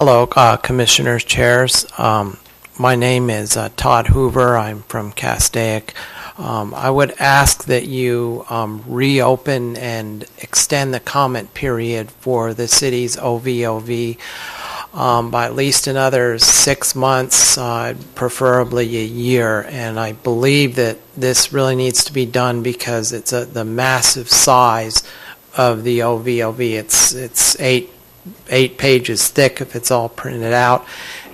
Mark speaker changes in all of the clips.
Speaker 1: Hello, Commissioners, Chairs. My name is Todd Hoover. I'm from Castaic. I would ask that you reopen and extend the comment period for the city's OVOV by at least another 6 months, preferably a year. And I believe that this really needs to be done because it's the massive size of the OVOV. It's eight pages thick if it's all printed out,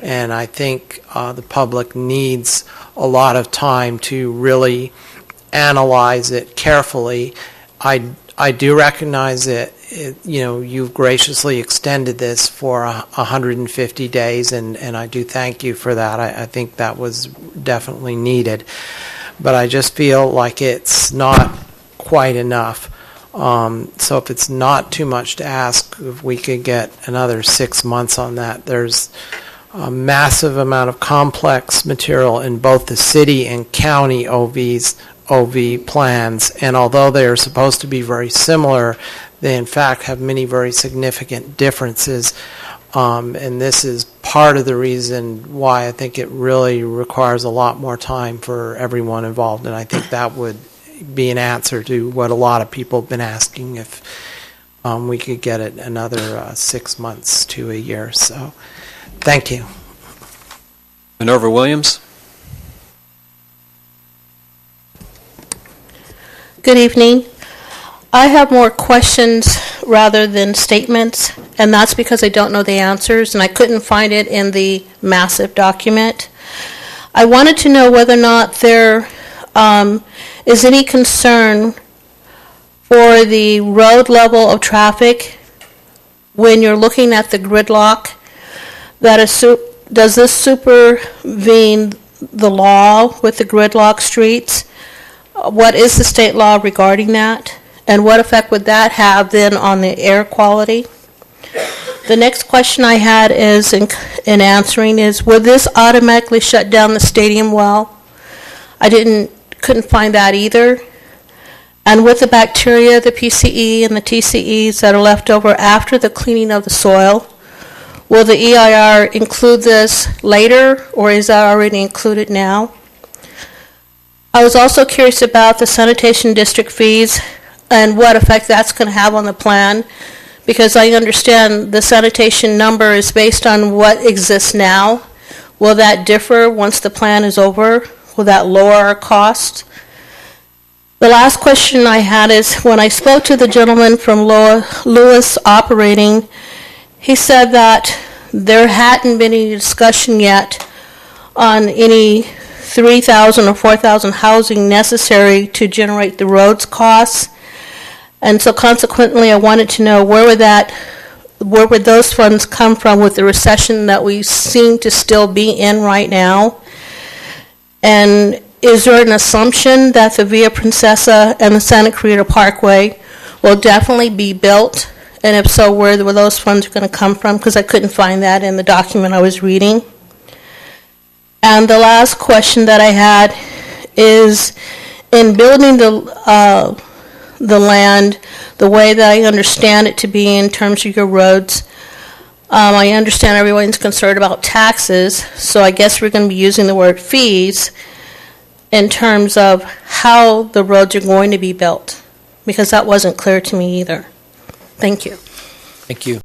Speaker 1: and I think the public needs a lot of time to really analyze it carefully. I do recognize that you've graciously extended this for 150 days, and I do thank you for that. I think that was definitely needed, but I just feel like it's not quite enough. So if it's not too much to ask, if we could get another 6 months on that. There's a massive amount of complex material in both the city and county OV plans, and although they are supposed to be very similar, they in fact have many very significant differences, and this is part of the reason why I think it really requires a lot more time for everyone involved, and I think that would be an answer to what a lot of people have been asking, if we could get it another 6 months to a year. So thank you.
Speaker 2: Minerva Williams.
Speaker 3: Good evening. I have more questions rather than statements, and that's because I don't know the answers and I couldn't find it in the massive document. I wanted to know whether or not there is any concern for the road level of traffic when you're looking at the gridlock. Does this supervene the law with the gridlock streets? What is the state law regarding that? And what effect would that have then on the air quality? The next question I had is in answering is, will this automatically shut down the stadium well? I couldn't find that either. And with the bacteria, the PCE and the TCEs that are left over after the cleaning of the soil, will the EIR include this later, or is that already included now? I was also curious about the sanitation district fees and what effect that's going to have on the plan, because I understand the sanitation number is based on what exists now. Will that differ once the plan is over? Will that lower our cost? The last question I had is, when I spoke to the gentleman from Lewis Operating, he said that there hadn't been any discussion yet on any 3,000 or 4,000 housing necessary to generate the roads costs. And so consequently, I wanted to know where would those funds come from with the recession that we seem to still be in right now? And is there an assumption that the Via Princesa and the Santa Clarita Parkway will definitely be built? And if so, where those funds are going to come from? Because I couldn't find that in the document I was reading. And the last question that I had is, in building the land the way that I understand it to be in terms of your roads, I understand everyone's concerned about taxes, so I guess we're going to be using the word fees in terms of how the roads are going to be built, because that wasn't clear to me either. Thank you.
Speaker 2: Thank you.